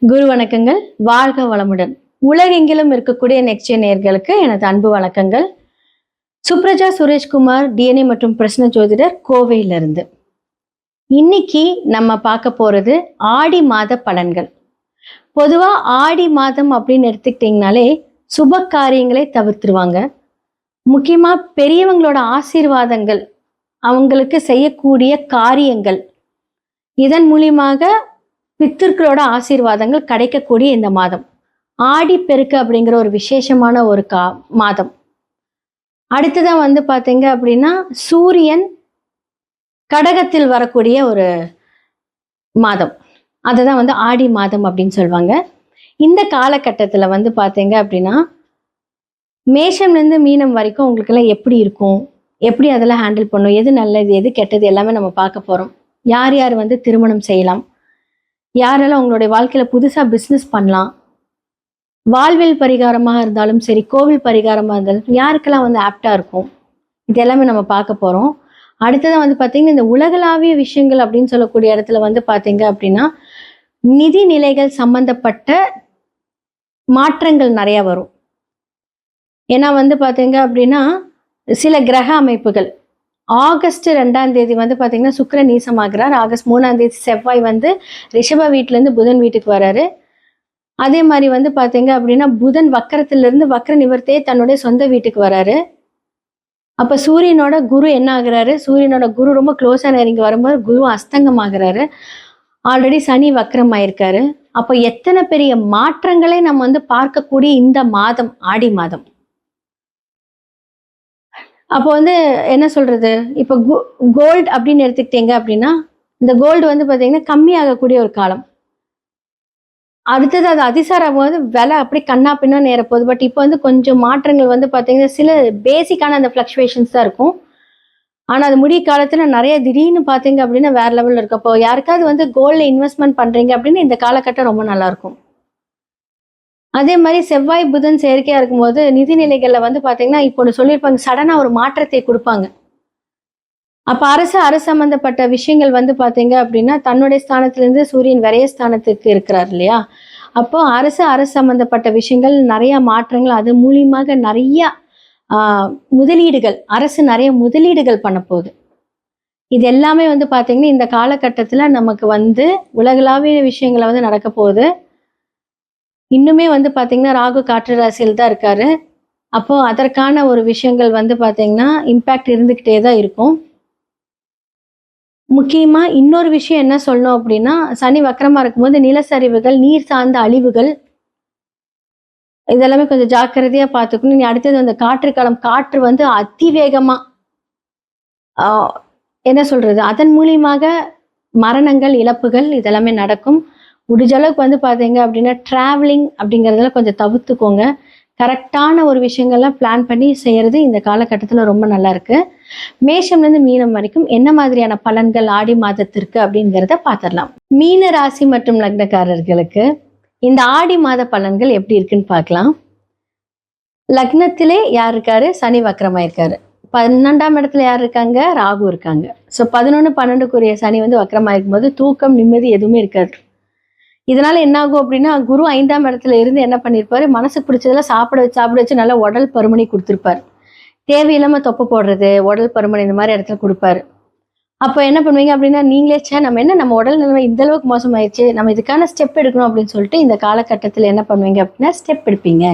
குரு வணக்கங்கள். வாழ்க வளமுடன். உலகெங்கிலும் இருக்கக்கூடிய நெக்ஸ்ட் நேயர்களுக்கு எனது அன்பு வணக்கங்கள். சுப்ரஜா சுரேஷ்குமார், டிஎன்ஏ மற்றும் பிரശ്ன ஜோதிடர், கோவையிலிருந்து. இன்னைக்கு நம்ம பார்க்க போறது ஆடி மாத பலன்கள். பொதுவா ஆடி மாதம் அப்படின்னு எடுத்துக்கிட்டிங்கனாலே சுப காரியங்களை தவிர்த்துருவாங்க. முக்கியமா பெரியவங்களோட ஆசீர்வாதங்கள், அவங்களுக்கு செய்யக்கூடிய காரியங்கள், இதன் மூலியமாக பித்திருக்களோட ஆசீர்வாதங்கள் கிடைக்கக்கூடிய இந்த மாதம் ஆடி பெருக்கு அப்படிங்கிற ஒரு விசேஷமான ஒரு மாதம். அடுத்ததான் பார்த்தீங்க அப்படின்னா சூரியன் கடகத்தில் வரக்கூடிய ஒரு மாதம், அதுதான் ஆடி மாதம் அப்படின்னு சொல்லுவாங்க. இந்த காலகட்டத்தில் பார்த்தீங்க அப்படின்னா மேஷம்லேருந்து மீனம் வரைக்கும் உங்களுக்கெல்லாம் எப்படி இருக்கும், எப்படி அதெல்லாம் ஹேண்டில் பண்ணும், எது நல்லது எது கெட்டது எல்லாமே நம்ம பார்க்க போகிறோம். யார் யார் திருமணம் செய்யலாம், யாரெல்லாம் உங்களுடைய வாழ்க்கையில் புதுசாக பிஸ்னஸ் பண்ணலாம், வாழ்வில் பரிகாரமாக இருந்தாலும் சரி, கோவில் பரிகாரமாக இருந்தாலும் யாருக்கெல்லாம் ஆப்டாக இருக்கும், இது எல்லாமே நம்ம பார்க்க போகிறோம். அடுத்ததான் பார்த்தீங்கன்னா இந்த உலகளாவிய விஷயங்கள் அப்படின்னு சொல்லக்கூடிய இடத்துல பார்த்தீங்க அப்படின்னா நிதி நிலைகள் சம்பந்தப்பட்ட மாற்றங்கள் நிறையா வரும். ஏன்னா பார்த்தீங்க அப்படின்னா சில கிரக அமைப்புகள் ஆகஸ்ட் 2ஆம் தேதி பார்த்தீங்கன்னா சுக்கிரன் நீசமாகிறார். ஆகஸ்ட் 3ஆம் தேதி செவ்வாய் ரிஷப வீட்டிலேருந்து புதன் வீட்டுக்கு வராரு. அதே மாதிரி பார்த்தீங்க அப்படின்னா புதன் வக்கரத்திலிருந்து வக்கர நிவர்த்தியே தன்னுடைய சொந்த வீட்டுக்கு வராரு. அப்போ சூரியனோட குரு என்ன ஆகுறாரு, சூரியனோட குரு ரொம்ப க்ளோஸாக நெருங்கி வரும்போது குரு அஸ்தங்கம் ஆகுறாரு. ஆல்ரெடி சனி வக்கரம் ஆயிருக்காரு. அப்போ எத்தனை பெரிய மாற்றங்களை நம்ம பார்க்கக்கூடிய இந்த மாதம் ஆடி மாதம். அப்போ என்ன சொல்றது, இப்போ கோல்டு அப்படின்னு எடுத்துக்கிட்டீங்க அப்படின்னா இந்த கோல்டு பார்த்தீங்கன்னா கம்மியாகக்கூடிய ஒரு காலம். அடுத்தது அது அதிசாரம் விலை அப்படி கண்ணா பின்னா நேரப்போகுது. பட் இப்போ கொஞ்சம் மாற்றங்கள் பார்த்தீங்கன்னா சில பேசிக்கான அந்த ஃப்ளக்சுவேஷன்ஸ் தான் இருக்கும். ஆனால் அது முடிய காலத்தில் நிறைய திடீர்னு பார்த்தீங்க அப்படின்னா வேற லெவலில் இருக்கு. அப்போ யாருக்காவது கோல்டில் இன்வெஸ்ட்மெண்ட் பண்ணுறீங்க அப்படின்னு இந்த காலகட்டம் ரொம்ப நல்லா இருக்கும். அதே மாதிரி செவ்வாய் புதன் செயற்கையாக இருக்கும்போது நிதிநிலைகளில் பார்த்தீங்கன்னா இப்போ ஒன்று சொல்லியிருப்பாங்க, சடனாக ஒரு மாற்றத்தை கொடுப்பாங்க. அப்போ அரசு சம்பந்தப்பட்ட விஷயங்கள் பார்த்தீங்க அப்படின்னா தன்னுடைய ஸ்தானத்திலேருந்து சூரியன் விரைய ஸ்தானத்துக்கு இருக்கிறார் இல்லையா. அப்போ அரசு சம்பந்தப்பட்ட விஷயங்கள் நிறைய மாற்றங்கள், அது மூலியமாக நிறைய முதலீடுகள், அரசு நிறைய முதலீடுகள் பண்ண போகுது. இது எல்லாமே பார்த்தீங்கன்னா இந்த காலகட்டத்தில் நமக்கு உலகளாவிய விஷயங்களை நடக்க போகுது. இன்னுமே பார்த்தீங்கன்னா ராகு காற்று ராசியில் தான் இருக்காரு. அப்போ அதற்கான ஒரு விஷயங்கள் பார்த்தீங்கன்னா இம்பேக்ட் இருந்துக்கிட்டே தான் இருக்கும். முக்கியமாக இன்னொரு விஷயம் என்ன சொல்லணும் அப்படின்னா, சனி வக்கரமாக இருக்கும்போது நிலச்சரிவுகள், நீர் சார்ந்த அழிவுகள், இதெல்லாமே கொஞ்சம் ஜாக்கிரதையாக பார்த்துக்கணும். நீ அடுத்தது அந்த காற்று காலம், காற்று அதிவேகமாக என்ன சொல்றது, அதன் மூலியமாக மரணங்கள், இழப்புகள் இதெல்லாமே நடக்கும். முடிஞ்ச அளவுக்கு பார்த்தீங்க அப்படின்னா ட்ராவலிங் அப்படிங்கிறதுல கொஞ்சம் தவிர்த்துக்கோங்க. கரெக்டான ஒரு விஷயங்கள்லாம் பிளான் பண்ணி செய்கிறது இந்த காலகட்டத்தில் ரொம்ப நல்லா இருக்கு. மேஷம்லேருந்து மீனம் வரைக்கும் என்ன மாதிரியான பலன்கள் ஆடி மாதத்திற்கு அப்படிங்கிறத பார்த்துடலாம். மீன ராசி மற்றும் லக்னக்காரர்களுக்கு இந்த ஆடி மாத பலன்கள் எப்படி இருக்குன்னு பார்க்கலாம். லக்னத்திலே யார் இருக்காரு, சனி வக்கரமாயிருக்காரு. 12ஆம் இடத்துல யார் இருக்காங்க, ராகு இருக்காங்க. ஸோ 11, 12க்குரிய சனி வக்கரமாயிருக்கும் போது தூக்கம், நிம்மதி எதுவுமே இருக்காது. இதனால என்ன ஆகும் அப்படின்னா குரு 5ஆம் இடத்துல இருந்து என்ன பண்ணியிருப்பாரு, மனசுக்கு பிடிச்சதெல்லாம் சாப்பிட வச்சு நல்லா உடல் பருமனை கொடுத்துருப்பாரு. தேவையில்லாம தொப்பை போடுறது, உடல் பருமன் இந்த மாதிரி இடத்துல கொடுப்பாரு. அப்போ என்ன பண்ணுவீங்க அப்படின்னா நீங்களே நம்ம உடல் நிலைமை இந்த அளவுக்கு மோசமாயிடுச்சு, நம்ம இதுக்கான ஸ்டெப் எடுக்கணும் அப்படின்னு சொல்லிட்டு இந்த காலகட்டத்தில் என்ன பண்ணுவீங்க அப்படின்னா ஸ்டெப் எடுப்பீங்க.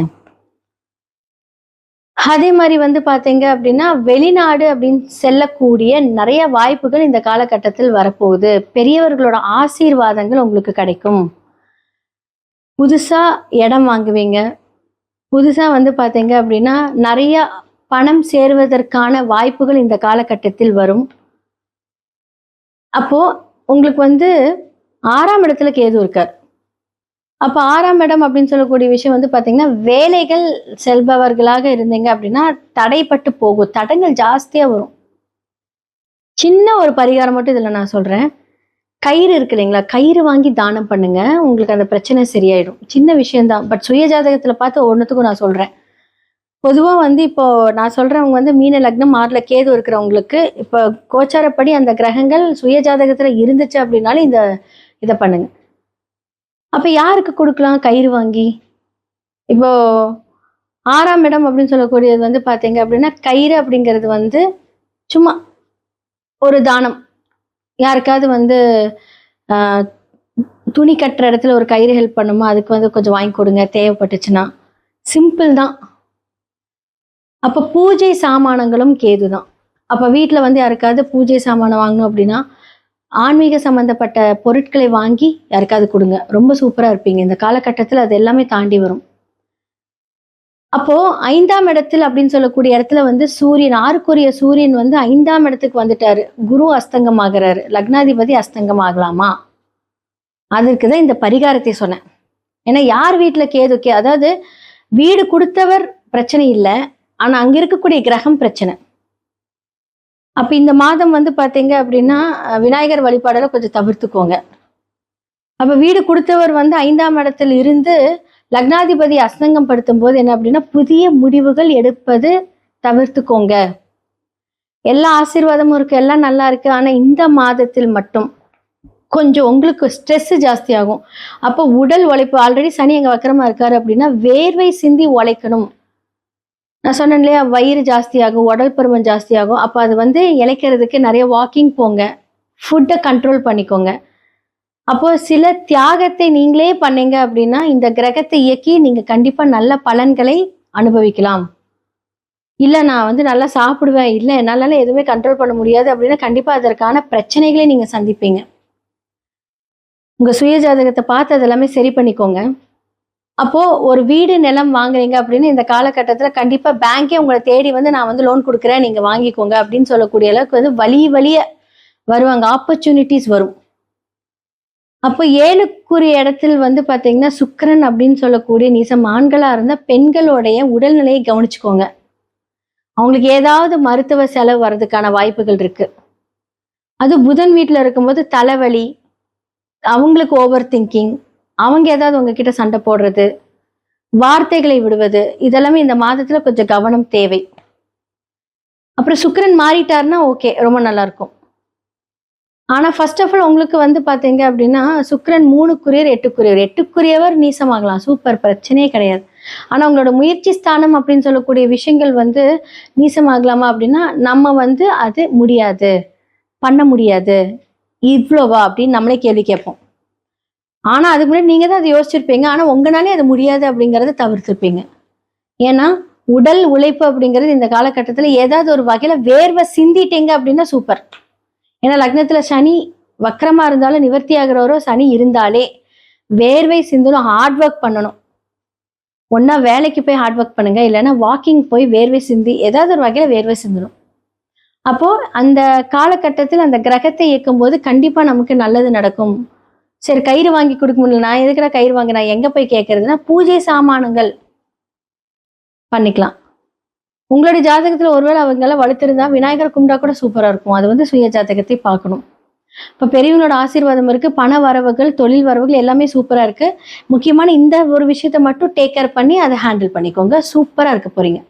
அதே மாதிரி பார்த்தீங்க அப்படின்னா வெளிநாடு அப்படின்னு செல்லக்கூடிய நிறைய வாய்ப்புகள் இந்த காலகட்டத்தில் வரப்போகுது. பெரியவர்களோட ஆசீர்வாதங்கள் உங்களுக்கு கிடைக்கும். புதுசாக இடம் வாங்குவீங்க. புதுசாக பார்த்தீங்க அப்படின்னா நிறைய பணம் சேருவதற்கான வாய்ப்புகள் இந்த காலகட்டத்தில் வரும். அப்போது உங்களுக்கு 6ஆம் இடத்துல கேது இருக்கார். அப்போ 6ஆம் இடம் அப்படின்னு சொல்லக்கூடிய விஷயம் பார்த்தீங்கன்னா வேலைகள் செல்பவர்களாக இருந்தீங்க அப்படின்னா தடைப்பட்டு போகும், தடங்கள் ஜாஸ்தியாக வரும். சின்ன ஒரு பரிகாரம் மட்டும் இதில் நான் சொல்கிறேன். கயிறு இருக்கு இல்லைங்களா, கயிறு வாங்கி தானம் பண்ணுங்க, உங்களுக்கு அந்த பிரச்சனை சரியாயிடும். சின்ன விஷயம்தான், பட் சுய ஜாதகத்தில் பார்த்து ஒன்றுத்துக்கும் நான் சொல்கிறேன். பொதுவாக இப்போ நான் சொல்கிறவங்க மீன லக்னம் 6ல் கேது இருக்கிறவங்களுக்கு இப்போ கோச்சாரப்படி அந்த கிரகங்கள் சுய ஜாதகத்தில் இருந்துச்சு அப்படின்னாலும் இதை பண்ணுங்க. அப்ப யாருக்கு கொடுக்கலாம் கயிறு வாங்கி? இப்போ 6ஆம் இடம் அப்படின்னு சொல்லக்கூடியது வந்து பார்த்தீங்க அப்படின்னா, கயிறு அப்படிங்கிறது வந்து சும்மா ஒரு தானம். யாருக்காவது வந்து அ துணி கட்டுற இடத்துல ஒரு கயிறு ஹெல்ப் பண்ணுமா, அதுக்கு வந்து கொஞ்சம் வாங்கி கொடுங்க தேவைப்பட்டுச்சுன்னா. சிம்பிள் தான். அப்ப பூஜை சாமானங்களும் கேது தான். அப்ப வீட்ல வந்து யாருக்காவது பூஜை சாமானம் வாங்கணும் அப்படின்னா, ஆன்மீக சம்மந்தப்பட்ட பொருட்களை வாங்கி யாருக்காவது குடுங்க. ரொம்ப சூப்பரா இருப்பீங்க. இந்த காலகட்டத்தில அது எல்லாமே தாண்டி வரும். அப்போ 5ஆம் இடத்தில் அப்படின்னு சொல்லக்கூடிய இடத்துல வந்து சூரியன் 6க்குரிய சூரியன் வந்து 5ஆம் இடத்துக்கு வந்துட்டாரு. குரு அஸ்தங்கம் ஆகுறாரு. லக்னாதிபதி அஸ்தங்கம் ஆகலாமா? அதற்கு தான் இந்த பரிகாரத்தை சொன்னேன். ஏன்னா யார் வீட்ல கேது அதாவது வீடு குடுத்தவர் பிரச்சனை இல்ல. ஆனா அங்க இருக்கக்கூடிய கிரகம் பிரச்சனை. அப்ப இந்த மாதம் வந்து பார்த்தீங்க அப்படின்னா, விநாயகர் வழிபாடெல்லாம் கொஞ்சம் தவிர்த்துக்கோங்க. அப்ப வீடு குடுத்தவர் வந்து 5ஆம் இடத்தில் இருந்து லக்னாதிபதி அஸ்தங்கம் படுத்தும்போது என்ன அப்படின்னா, புதிய முடிவுகள் எடுப்பது தவிர்த்துக்கோங்க. எல்லா ஆசீர்வாதமும் இருக்கு, எல்லாம் நல்லா இருக்கு. ஆனா இந்த மாதத்தில் மட்டும் கொஞ்சம் உங்களுக்கு ஸ்ட்ரெஸ் ஜாஸ்தியாகும். அப்போ உடல் உழைப்பு ஆல்ரெடி சனி அங்க வக்கரமா இருக்காரு அப்படின்னா, வேர்வை சிந்தி உழைக்கணும். நான் சொன்னேன் இல்லையா, வயிறு ஜாஸ்தியாகும், உடல் பருமன் ஜாஸ்தியாகும். அப்ப அது வந்து இளைக்கிறதுக்கு நிறைய வாக்கிங் போங்க. ஃபுட்ட கண்ட்ரோல் பண்ணிக்கோங்க. அப்போ சில தியாகத்தை நீங்களே பண்ணீங்க அப்படின்னா, இந்த கிரகத்தை இயக்கி நீங்க கண்டிப்பா நல்ல பலன்களை அனுபவிக்கலாம். இல்ல நான் வந்து நல்லா சாப்பிடுவேன், இல்ல என்னால எதுவுமே கண்ட்ரோல் பண்ண முடியாது அப்படின்னா, கண்டிப்பா அதற்கான பிரச்சனைகளை நீங்க சந்திப்பீங்க. உங்க சுய ஜாதகத்தை பார்த்து அது எல்லாமே சரி பண்ணிக்கோங்க. அப்போ ஒரு வீடு, நிலம் வாங்குறீங்க அப்படின்னு இந்த காலகட்டத்தில கண்டிப்பா பேங்கே உங்கள தேடி வந்து நான் வந்து லோன் குடுக்குறேன், நீங்க வாங்கிக்கோங்க அப்படின்னு சொல்லக்கூடிய அளவுக்கு வந்து வழிய வருவாங்க. ஆப்பர்ச்சுனிட்டீஸ் வரும். அப்போ 7க்குரிய இடத்தில் வந்து பார்த்தீங்கன்னா, சுக்கிரன் அப்படின்னு சொல்லக்கூடிய நீசம் ஆண்களா இருந்தா பெண்களுடைய உடல்நிலையை கவனிச்சுக்கோங்க. அவங்களுக்கு ஏதாவது மருத்துவ செலவு வர்றதுக்கான வாய்ப்புகள் இருக்கு. அது புதன் வீட்ல இருக்கும்போது தலைவலி, அவங்களுக்கு ஓவர் திங்கிங், அவங்க ஏதாவது உங்ககிட்ட சண்டை போடுறது, வார்த்தைகளை விடுவது, இதெல்லாமே இந்த மாதத்துல கொஞ்சம் கவனம் தேவை. அப்புறம் சுக்கிரன் மாறிட்டாருன்னா ஓகே, ரொம்ப நல்லா இருக்கும். ஆனா ஃபர்ஸ்ட் ஆஃப் ஆல் உங்களுக்கு வந்து பார்த்தீங்க அப்படின்னா, சுக்கிரன் 3க்குரியவர், 8க்குரியவர். 8க்குரியவர் நீசமாகலாம். சூப்பர் பிரச்சனையே கிடையாது. ஆனா உங்களோட முயற்சி ஸ்தானம் அப்படின்னு சொல்லக்கூடிய விஷயங்கள் வந்து நீசமாகலாமா அப்படின்னா, நம்ம வந்து அது முடியாது, பண்ண முடியாது, இவ்வளவா அப்படின்னு நம்மளே கேள்வி கேட்போம். ஆனா அதுக்கு முன்னாடி நீங்க தான் அத யோசிச்சிருப்பீங்க. ஆனா உங்கனாலே அது முடியாது அப்படிங்கிறத தவிர்த்திருப்பீங்க. ஏன்னா, உடல் உழைப்பு அப்படிங்கிறது இந்த காலகட்டத்தில ஏதாவது ஒரு வகையில வேர்வை சிந்திட்டீங்க அப்படின்னா சூப்பர். ஏன்னா லக்னத்துல சனி வக்ரமா இருந்தாலும் நிவர்த்தி ஆகிறவரோ சனி இருந்தாலே வேர்வை சிந்தணும், ஹார்ட் ஒர்க் பண்ணணும். ஒண்ணா வேலைக்கு போய் ஹார்ட் ஒர்க் பண்ணுங்க. இல்லைன்னா வாக்கிங் போய் வேர்வை சிந்தி ஏதாவது ஒரு வகையில வேர்வை சிந்தணும். அப்போ அந்த காலகட்டத்தில் அந்த கிரகத்தை இயக்கும்போது கண்டிப்பா நமக்கு நல்லது நடக்கும். சரி கயிறு வாங்கி கொடுக்க முடியல. நான் எதுக்குடா கயிறு வாங்கினேன்? எங்க போய் கேட்கறதுன்னா, பூஜை சாமானங்கள் பண்ணிக்கலாம். உங்களுடைய ஜாதகத்துல ஒருவேளை அவங்கெல்லாம் வலுத்திருந்தா விநாயகர் கும்பிட்டா கூட சூப்பரா இருக்கும். அது வந்து சுய ஜாதகத்தை பார்க்கணும். இப்ப பெரியவங்களோட ஆசீர்வாதம் இருக்கு. பண வரவுகள், தொழில் வரவுகள் எல்லாமே சூப்பரா இருக்கு. முக்கியமான இந்த ஒரு விஷயத்த மட்டும் டேக் கேர் பண்ணி அத ஹேண்டில் பண்ணிக்கோங்க. சூப்பரா இருக்க போறீங்க.